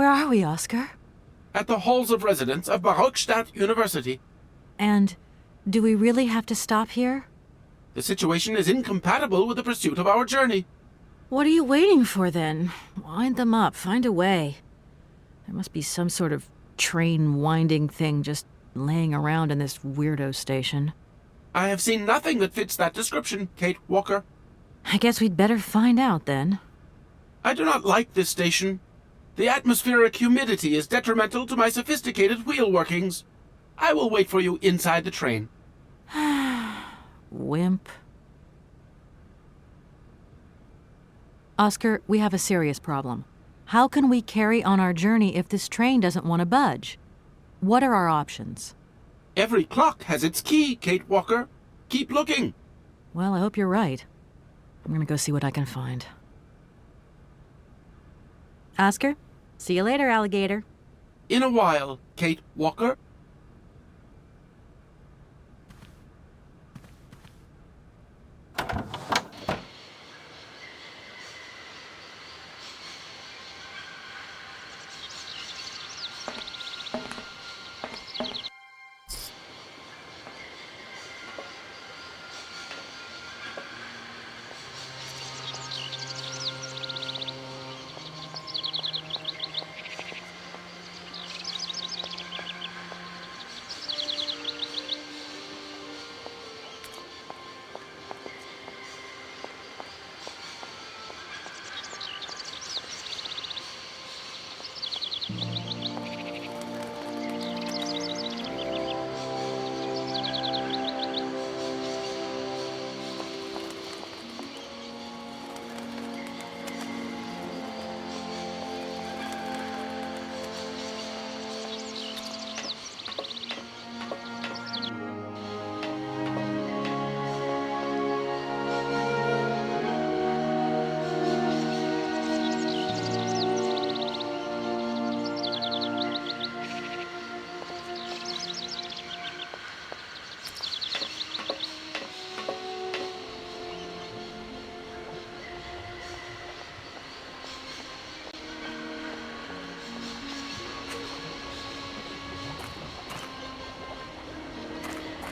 are we, Oscar? At the halls of residence of Barrockstadt University. And do we really have to stop here? The situation is incompatible with the pursuit of our journey. What are you waiting for, then? Wind them up. Find a way. There must be some sort of train winding thing just laying around in this weirdo station. I have seen nothing that fits that description, Kate Walker. I guess we'd better find out, then. I do not like this station. The atmospheric humidity is detrimental to my sophisticated wheel workings. I will wait for you inside the train. Wimp. Oscar, we have a serious problem. How can we carry on our journey if this train doesn't want to budge? What are our options? Every clock has its key, Kate Walker. Keep looking. Well, I hope you're right. I'm gonna go see what I can find. Oscar, see you later, alligator. In a while, Kate Walker.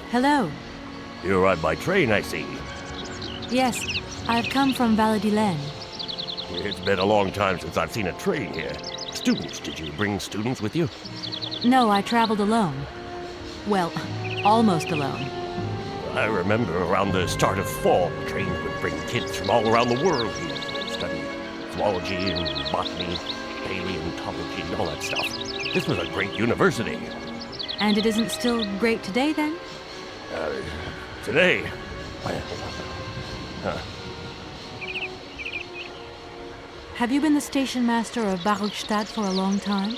Hello. You arrived by train, I see. Yes, I've come from Valladolid. It's been a long time since I've seen a train here. Students, did you bring students with you? No, I traveled alone. Well, almost alone. I remember around the start of fall, trains would bring kids from all around the world who study zoology and botany, paleontology, and all that stuff. This was a great university. And it isn't still great today, then? Today? Have you been the station master of Barrockstadt for a long time?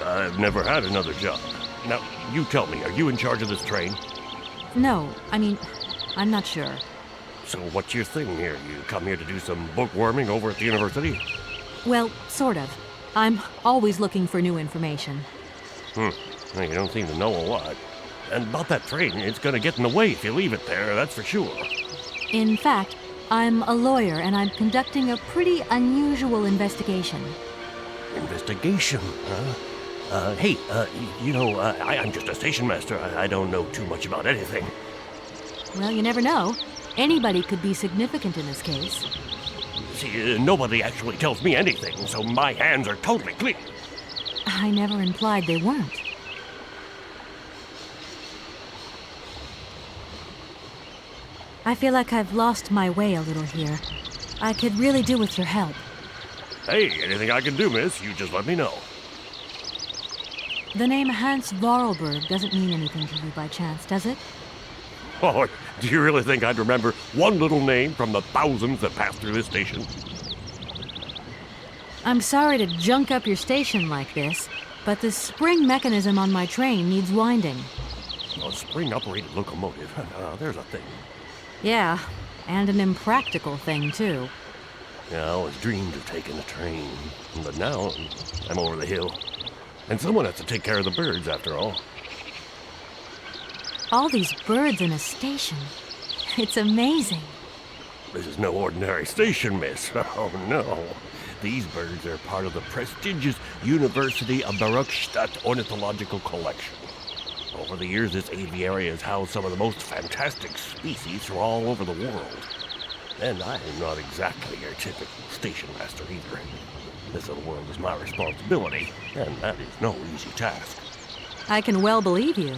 I've never had another job. Now, you tell me, are you in charge of this train? No, I'm not sure. So what's your thing here? You come here to do some bookworming over at the university? Well, sort of. I'm always looking for new information. Well, you don't seem to know a lot. And about that train, it's gonna get in the way if you leave it there, that's for sure. In fact, I'm a lawyer and I'm conducting a pretty unusual investigation. Investigation, huh? Hey, I'm just a station master. I don't know too much about anything. Well, you never know. Anybody could be significant in this case. See, nobody actually tells me anything, so my hands are totally clean. I never implied they weren't. I feel like I've lost my way a little here. I could really do with your help. Hey, anything I can do, miss, you just let me know. The name Hans Vorarlberg doesn't mean anything to you by chance, does it? Oh, do you really think I'd remember one little name from the thousands that pass through this station? I'm sorry to junk up your station like this, but the spring mechanism on my train needs winding. A spring-operated locomotive? There's a thing. Yeah, and an impractical thing, too. Yeah, I always dreamed of taking a train, but now I'm over the hill. And someone has to take care of the birds, after all. All these birds in a station. It's amazing. This is no ordinary station, miss. Oh, no. These birds are part of the prestigious University of Barrockstadt ornithological collection. Over the years, this aviary has housed some of the most fantastic species from all over the world. And I am not exactly your typical station master either. This little world is my responsibility, and that is no easy task. I can well believe you.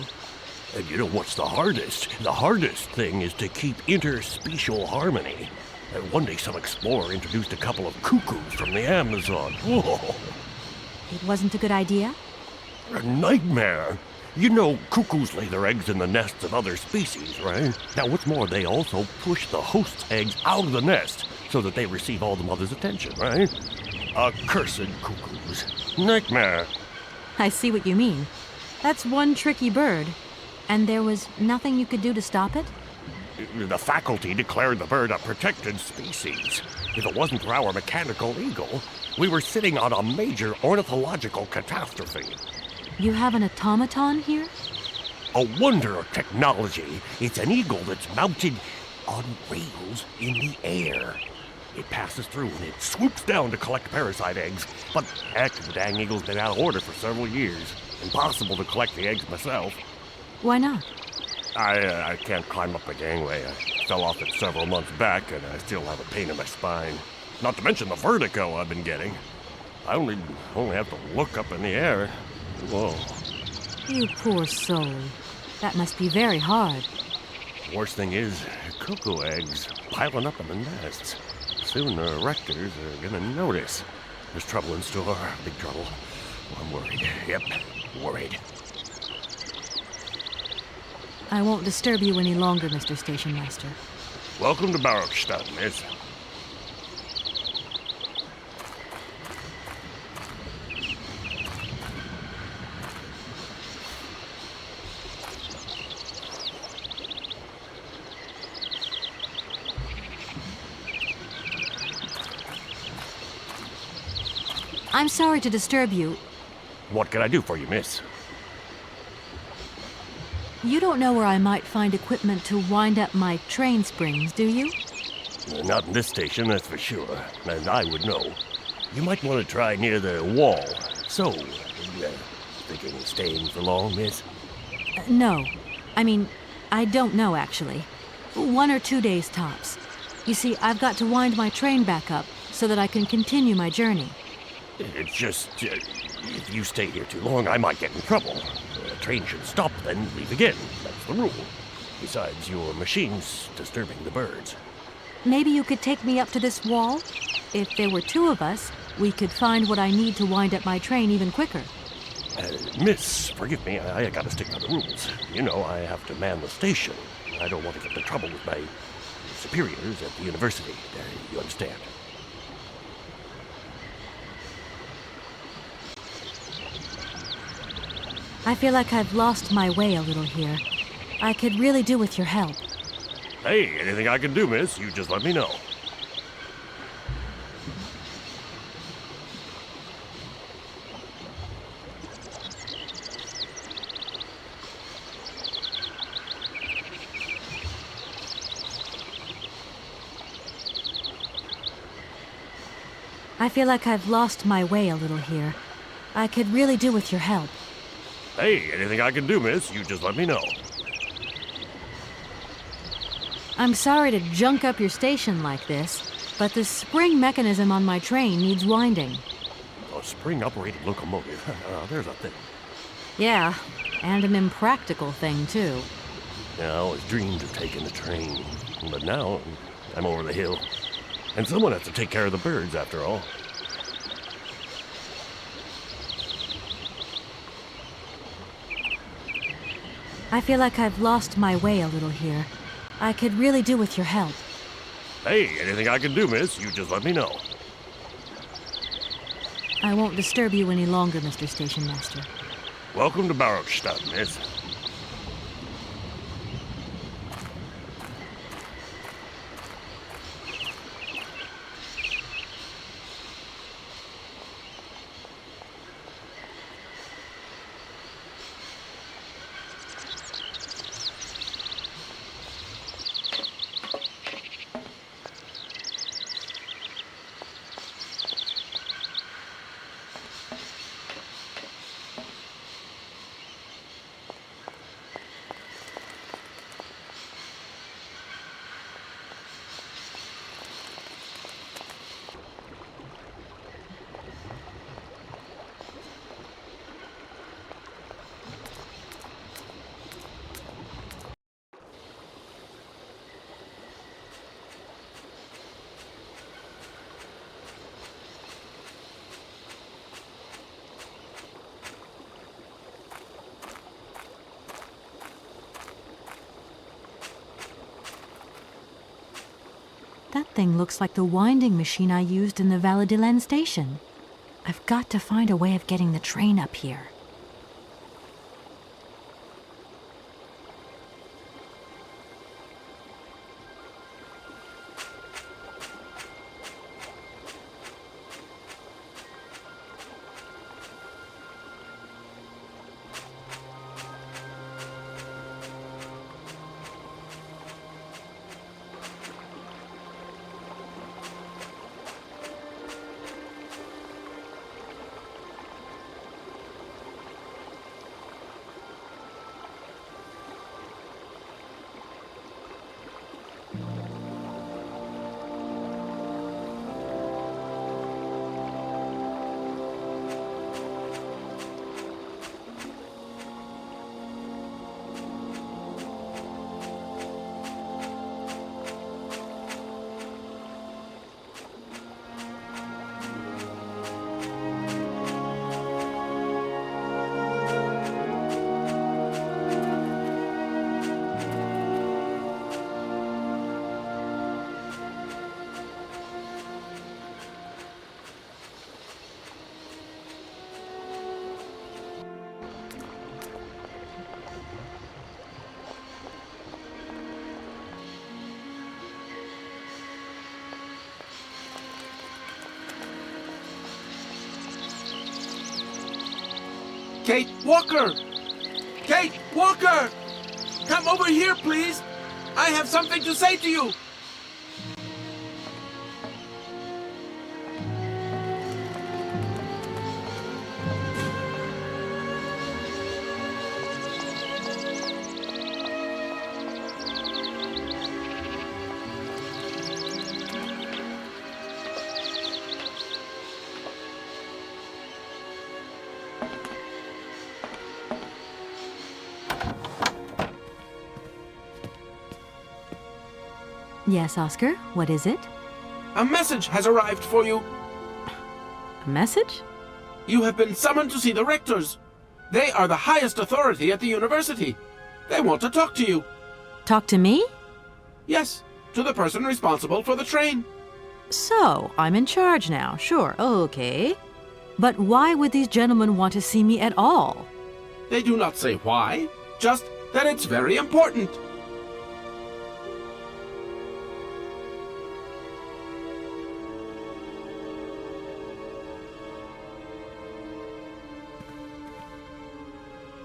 And you know what's the hardest? The hardest thing is to keep interspecial harmony. And one day some explorer introduced a couple of cuckoos from the Amazon. Whoa! It wasn't a good idea? A nightmare! You know, cuckoos lay their eggs in the nests of other species, right? Now, what's more, they also push the host's eggs out of the nest so that they receive all the mother's attention, right? Accursed cuckoos. Nightmare. I see what you mean. That's one tricky bird. And there was nothing you could do to stop it? The faculty declared the bird a protected species. If it wasn't for our mechanical eagle, we were sitting on a major ornithological catastrophe. You have an automaton here? A wonder of technology. It's an eagle that's mounted on rails in the air. It passes through and it swoops down to collect parasite eggs. But heck, the dang eagle's been out of order for several years. Impossible to collect the eggs myself. Why not? I can't climb up the gangway. I fell off it several months back and I still have a pain in my spine. Not to mention the vertigo I've been getting. I only have to look up in the air. Whoa. You poor soul. That must be very hard. Worst thing is, cuckoo eggs piling up in the nests. Soon the rectors are gonna notice. There's trouble in store, big trouble. I'm worried. Yep, worried. I won't disturb you any longer, Mr. Station Master. Welcome to Barrockstadt, miss. I'm sorry to disturb you. What can I do for you, miss? You don't know where I might find equipment to wind up my train springs, do you? Not in this station, that's for sure. And I would know. You might want to try near the wall. So, thinking of staying for long, miss? No. I mean, I don't know, actually. 1 or 2 days tops. You see, I've got to wind my train back up so that I can continue my journey. It's just, if you stay here too long, I might get in trouble. The train should stop, then leave again. That's the rule. Besides, your machine's disturbing the birds. Maybe you could take me up to this wall? If there were 2 of us, we could find what I need to wind up my train even quicker. Miss, forgive me, I gotta stick to the rules. You know, I have to man the station. I don't want to get into trouble with my superiors at the university. You understand? I feel like I've lost my way a little here. I could really do with your help. Hey, anything I can do, miss, you just let me know. I feel like I've lost my way a little here. I could really do with your help. Hey, anything I can do, miss, you just let me know. I'm sorry to junk up your station like this, but the spring mechanism on my train needs winding. A spring-operated locomotive. There's a thing. Yeah, and an impractical thing, too. Yeah, I always dreamed of taking the train. But now, I'm over the hill. And someone has to take care of the birds, after all. I feel like I've lost my way a little here. I could really do with your help. Hey, anything I can do, miss, you just let me know. I won't disturb you any longer, Mr. Station Master. Welcome to Barrockstadt, miss. thing looks like the winding machine I used in the Valladolid station. I've got to find a way of getting the train up here. Kate Walker! Kate Walker! Come over here, please! I have something to say to you! Yes, Oscar, what is it? A message has arrived for you. A message? You have been summoned to see the rectors. They are the highest authority at the university. They want to talk to you. Talk to me? Yes, to the person responsible for the train. So, I'm in charge now, sure, okay. But why would these gentlemen want to see me at all? They do not say why, just that it's very important.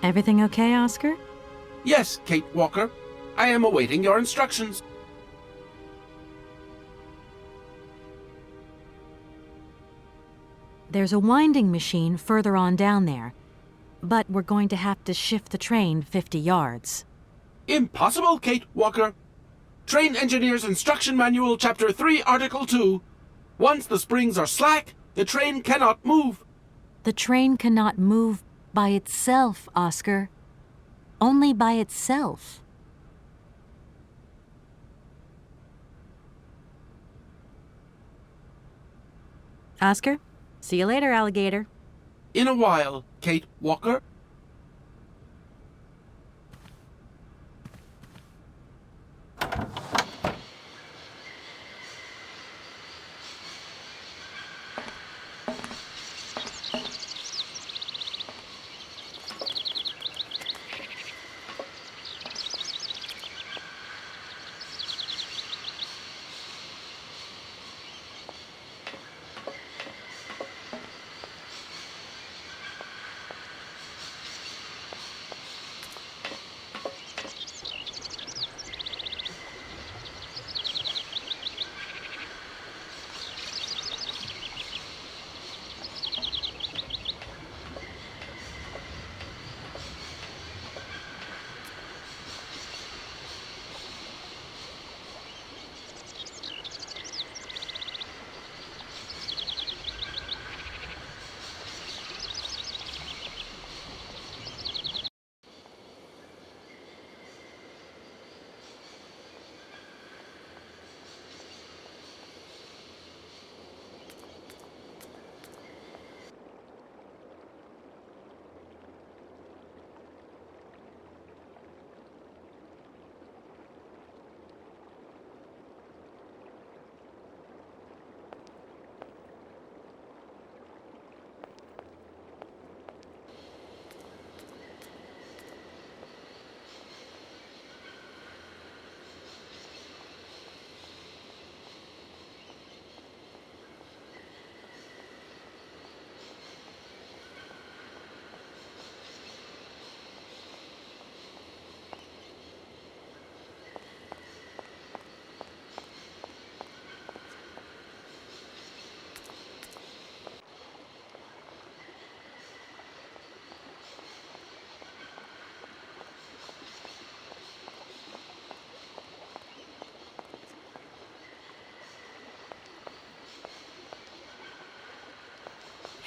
Everything okay, Oscar? Yes, Kate Walker. I am awaiting your instructions. There's a winding machine further on down there, but we're going to have to shift the train 50 yards. Impossible, Kate Walker. Train Engineer's Instruction Manual, Chapter 3, Article 2. Once the springs are slack, the train cannot move. The train cannot move by itself, Oscar. Only by itself. Oscar, see you later, alligator. In a while, Kate Walker.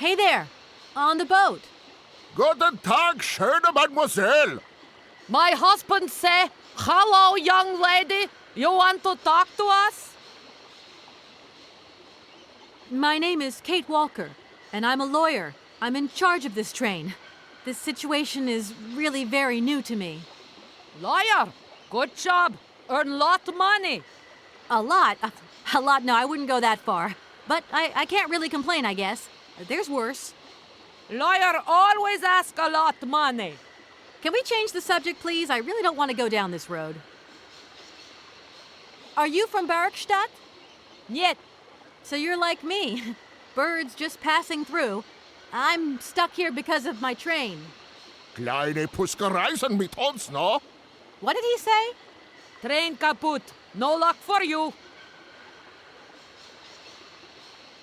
Hey there, on the boat. Guten Tag, schöne Mademoiselle. My husband say, "Hello, young lady. You want to talk to us?" My name is Kate Walker, and I'm a lawyer. I'm in charge of this train. This situation is really very new to me. Lawyer, good job. Earn lot of money. A lot? A lot? No, I wouldn't go that far. But I can't really complain, I guess. There's worse. Lawyer always ask a lot of money. Can we change the subject, please? I really don't want to go down this road. Are you from Barrockstadt? Yet, So you're like me. Birds just passing through. I'm stuck here because of my train. Kleine Puskereisen mit uns, no? What did he say? train kaput. No luck for you.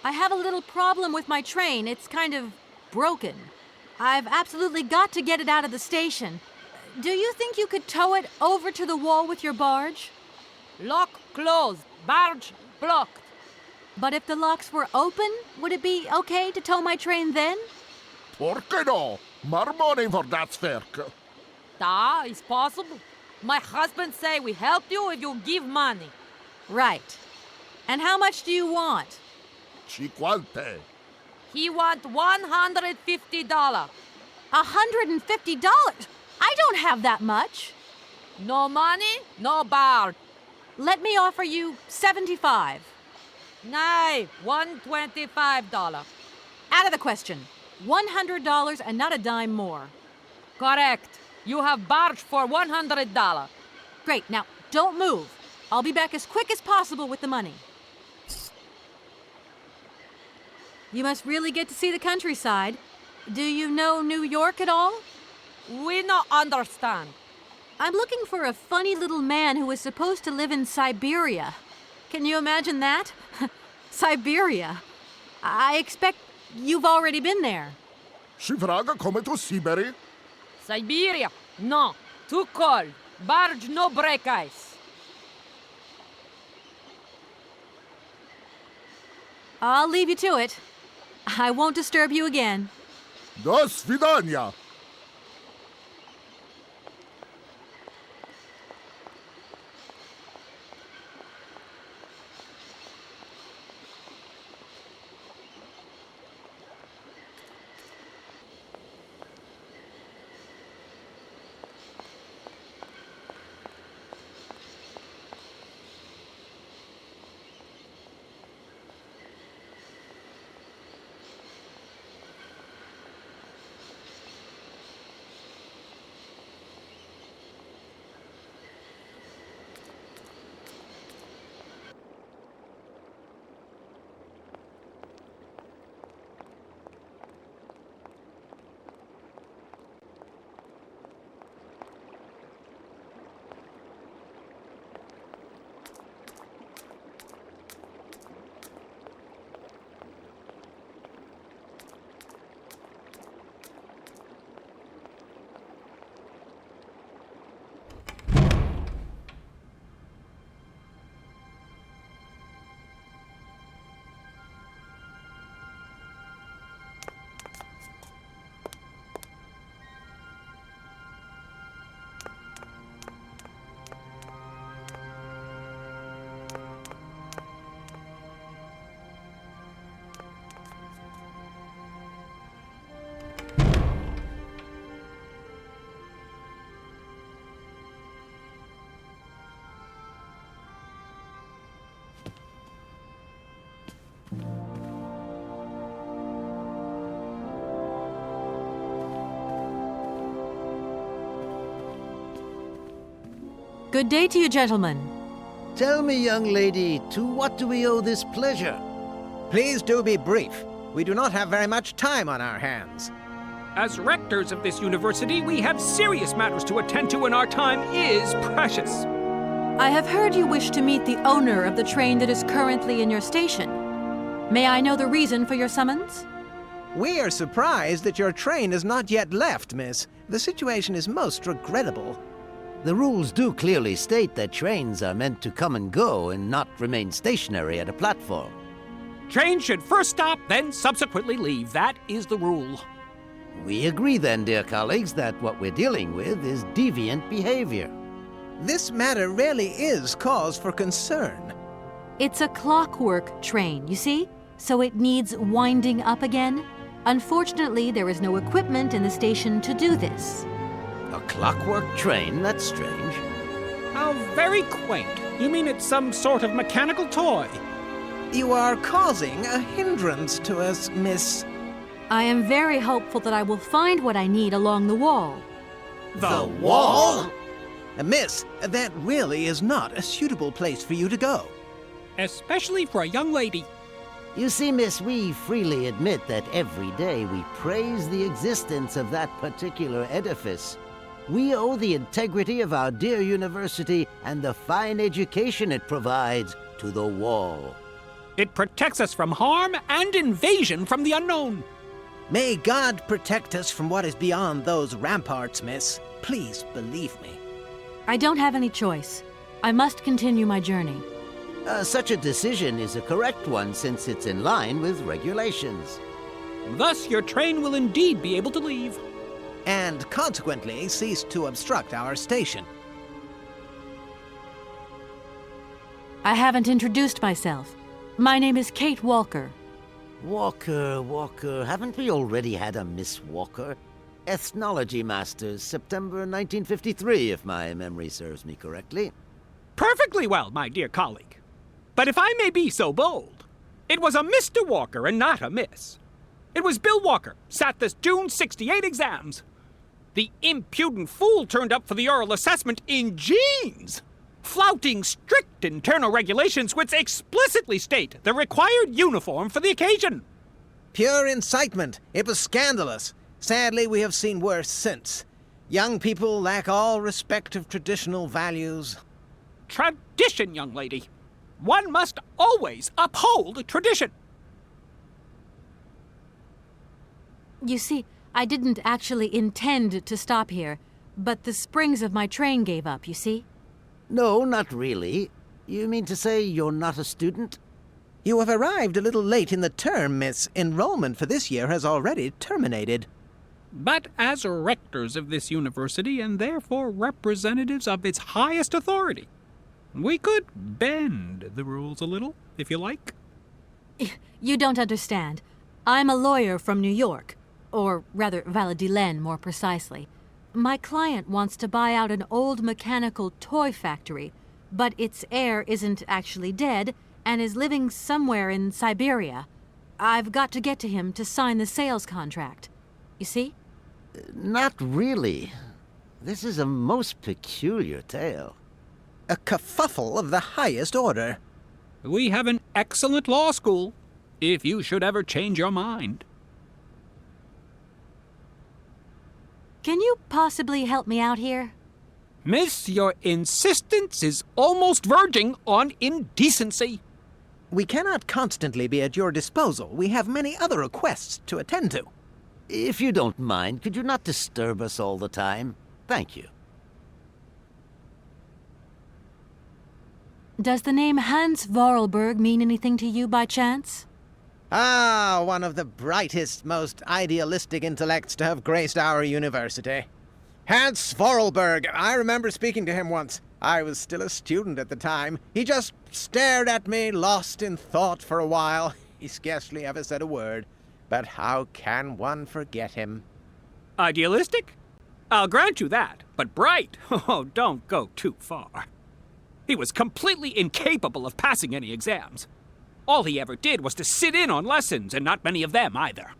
I have a little problem with my train. It's kind of broken. I've absolutely got to get it out of the station. Do you think you could tow it over to the wall with your barge? Lock closed. Barge blocked. But if the locks were open, would it be okay to tow my train then? Porke no? More money for that werk. Da, it's possible. My husband say we help you if you give money. Right. And how much do you want? Cinquante. He want $150. $150? I don't have that much. No money, no barge. Let me offer you $75. Nay, $125. Out of the question. $100 and not a dime more. Correct. You have barge for $100. Great. Now, don't move. I'll be back as quick as possible with the money. You must really get to see the countryside. Do you know New York at all? We no understand. I'm looking for a funny little man who is supposed to live in Syberia. Can you imagine that? Syberia. I expect you've already been there. Sie vragen komen to Syberia? Syberia? No. Too cold. Barge no break ice. I'll leave you to it. I won't disturb you again. До свидания. Good day to you, gentlemen. Tell me, young lady, to what do we owe this pleasure? Please do be brief. We do not have very much time on our hands. As rectors of this university, we have serious matters to attend to, and our time is precious. I have heard you wish to meet the owner of the train that is currently in your station. May I know the reason for your summons? We are surprised that your train has not yet left, miss. The situation is most regrettable. The rules do clearly state that trains are meant to come and go and not remain stationary at a platform. Train should first stop, then subsequently leave. That is the rule. We agree then, dear colleagues, that what we're dealing with is deviant behavior. This matter really is cause for concern. It's a clockwork train, you see? So it needs winding up again. Unfortunately, there is no equipment in the station to do this. A clockwork train? That's strange. How very quaint. You mean it's some sort of mechanical toy? You are causing a hindrance to us, miss. I am very hopeful that I will find what I need along the wall. The wall? Miss, that really is not a suitable place for you to go. Especially for a young lady. You see, miss, we freely admit that every day we praise the existence of that particular edifice. We owe the integrity of our dear university and the fine education it provides to the wall. It protects us from harm and invasion from the unknown. May God protect us from what is beyond those ramparts, miss. Please believe me. I don't have any choice. I must continue my journey. Such a decision is a correct one since it's in line with regulations. Thus, your train will indeed be able to leave. And consequently cease to obstruct our station. I haven't introduced myself. My name is Kate Walker. Walker, haven't we already had a Miss Walker? Ethnology Masters, September 1953, if my memory serves me correctly. Perfectly well, my dear colleague. But if I may be so bold, it was a Mr. Walker and not a Miss. It was Bill Walker, sat this June '68 exams. The impudent fool turned up for the oral assessment in jeans, flouting strict internal regulations which explicitly state the required uniform for the occasion. Pure incitement. It was scandalous. Sadly, we have seen worse since. Young people lack all respect of traditional values. Tradition, young lady. One must always uphold tradition. You see, I didn't actually intend to stop here, but the springs of my train gave up, you see? No, not really. You mean to say you're not a student? You have arrived a little late in the term, miss. Enrollment for this year has already terminated. But as rectors of this university, and therefore representatives of its highest authority, we could bend the rules a little, if you like. You don't understand. I'm a lawyer from New York, or rather Valladolid more precisely. My client wants to buy out an old mechanical toy factory, but its heir isn't actually dead and is living somewhere in Syberia. I've got to get to him to sign the sales contract. You see? Not really. This is a most peculiar tale. A kerfuffle of the highest order. We have an excellent law school, if you should ever change your mind. Can you possibly help me out here? Miss, your insistence is almost verging on indecency. We cannot constantly be at your disposal. We have many other requests to attend to. If you don't mind, could you not disturb us all the time? Thank you. Does the name Hans Vorarlberg mean anything to you by chance? Ah, one of the brightest, most idealistic intellects to have graced our university. Hans Vorarlberg. I remember speaking to him once. I was still a student at the time. He just stared at me, lost in thought for a while. He scarcely ever said a word. But how can one forget him? Idealistic? I'll grant you that. But bright? Oh, don't go too far. He was completely incapable of passing any exams. All he ever did was to sit in on lessons, and not many of them either.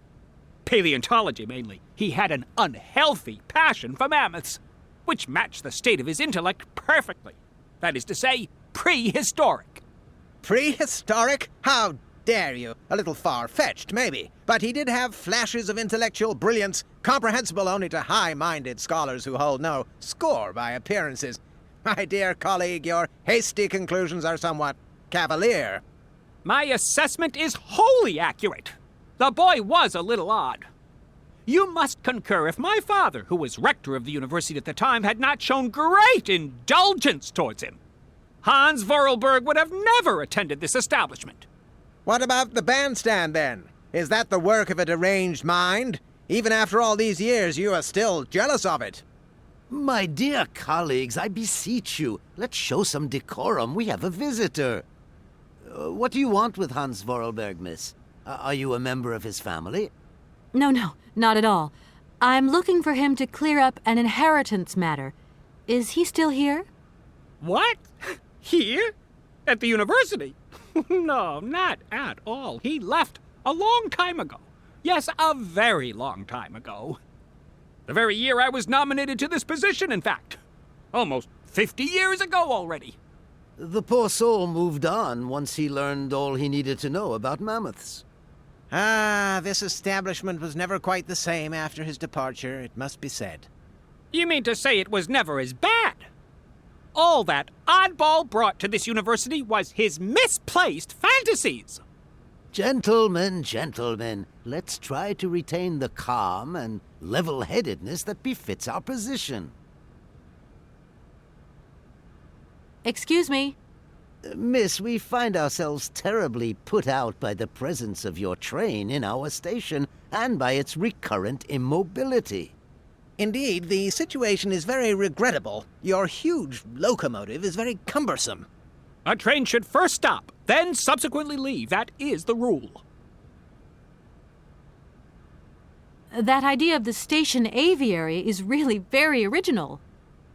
Paleontology, mainly. He had an unhealthy passion for mammoths, which matched the state of his intellect perfectly. That is to say, prehistoric. Prehistoric? How dare you? A little far-fetched, maybe. But he did have flashes of intellectual brilliance, comprehensible only to high-minded scholars who hold no score by appearances. My dear colleague, your hasty conclusions are somewhat cavalier. My assessment is wholly accurate. The boy was a little odd. You must concur if my father, who was rector of the university at the time, had not shown great indulgence towards him. Hans Vorarlberg would have never attended this establishment. What about the bandstand, then? Is that the work of a deranged mind? Even after all these years, you are still jealous of it. My dear colleagues, I beseech you, let's show some decorum. We have a visitor. What do you want with Hans Vorarlberg, miss? Are you a member of his family? No, not at all. I'm looking for him to clear up an inheritance matter. Is he still here? What? Here? At the university? No, not at all. He left a long time ago. Yes, a very long time ago. The very year I was nominated to this position, in fact. Almost 50 years ago already. The poor soul moved on once he learned all he needed to know about mammoths. Ah, this establishment was never quite the same after his departure, it must be said. You mean to say it was never as bad? All that oddball brought to this university was his misplaced fantasies. Gentlemen, let's try to retain the calm and level-headedness that befits our position. Excuse me. Miss, we find ourselves terribly put out by the presence of your train in our station and by its recurrent immobility. Indeed, the situation is very regrettable. Your huge locomotive is very cumbersome. A train should first stop, then subsequently leave. That is the rule. That idea of the station aviary is really very original.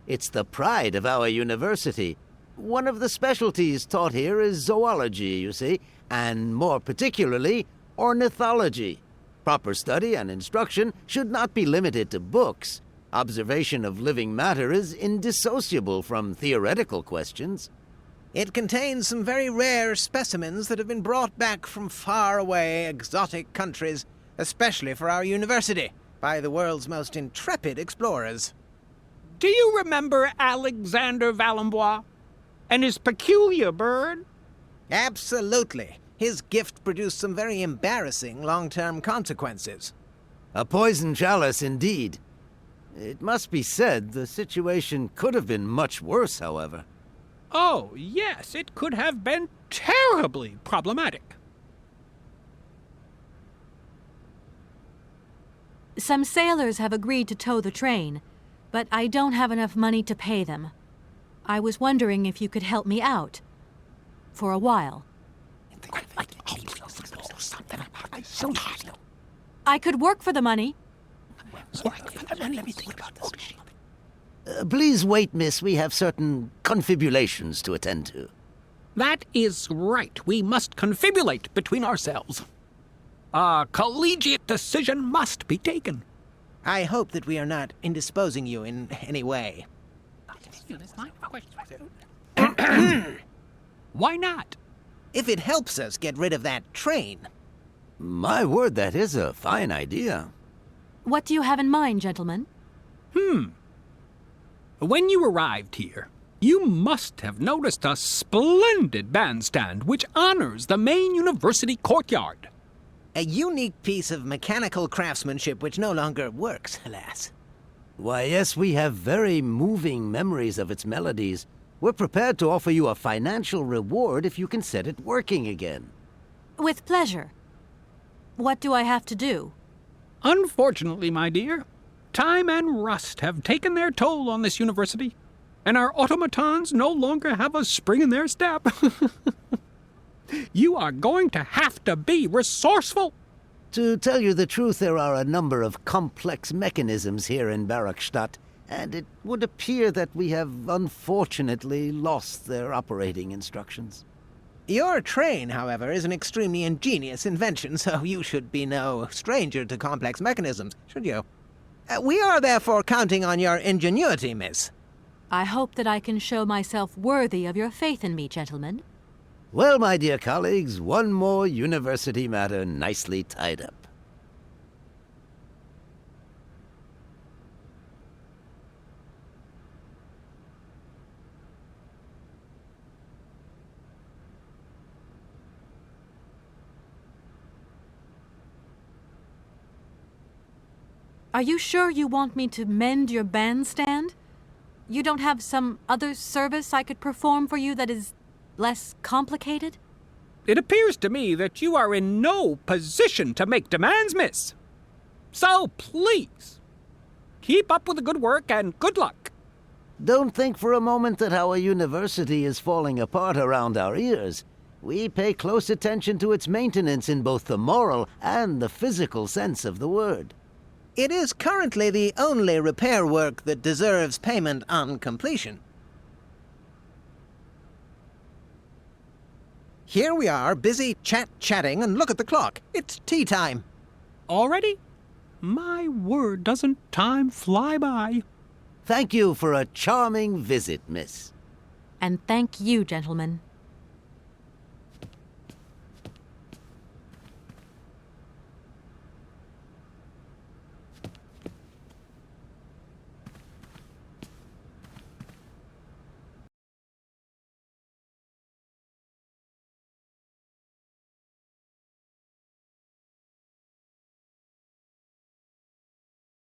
It's the pride of our university. One of the specialties taught here is zoology, you see, and more particularly, ornithology. Proper study and instruction should not be limited to books. Observation of living matter is indissociable from theoretical questions. It contains some very rare specimens that have been brought back from faraway, exotic countries, especially for our university, by the world's most intrepid explorers. Do you remember Alexander Valenbois and his peculiar bird? Absolutely. His gift produced some very embarrassing long-term consequences. A poison chalice, indeed. It must be said, the situation could have been much worse, however. Oh, yes, it could have been terribly problematic. Some sailors have agreed to tow the train, but I don't have enough money to pay them. I was wondering if you could help me out. For a while. I could work for the money. Please wait, miss. We have certain confibulations to attend to. That is right. We must confibulate between ourselves. A collegiate decision must be taken. I hope that we are not indisposing you in any way. Why not? If it helps us get rid of that train. My word, that is a fine idea. What do you have in mind, gentlemen? When you arrived here, you must have noticed a splendid bandstand which honors the main university courtyard. A unique piece of mechanical craftsmanship which no longer works, alas. Why, yes, we have very moving memories of its melodies. We're prepared to offer you a financial reward if you can set it working again. With pleasure. What do I have to do? Unfortunately, my dear, time and rust have taken their toll on this university, and our automatons no longer have a spring in their step. You are going to have to be resourceful. To tell you the truth, there are a number of complex mechanisms here in Barrockstadt, and it would appear that we have unfortunately lost their operating instructions. Your train, however, is an extremely ingenious invention, so you should be no stranger to complex mechanisms, should you? We are therefore counting on your ingenuity, miss. I hope that I can show myself worthy of your faith in me, gentlemen. Well, my dear colleagues, one more university matter nicely tied up. Are you sure you want me to mend your bandstand? You don't have some other service I could perform for you that is less complicated? It appears to me that you are in no position to make demands, miss. So please, keep up with the good work and good luck. Don't think for a moment that our university is falling apart around our ears. We pay close attention to its maintenance in both the moral and the physical sense of the word. It is currently the only repair work that deserves payment on completion. Here we are, busy chatting, and look at the clock. It's tea time. Already? My word, doesn't time fly by? Thank you for a charming visit, miss. And thank you, gentlemen.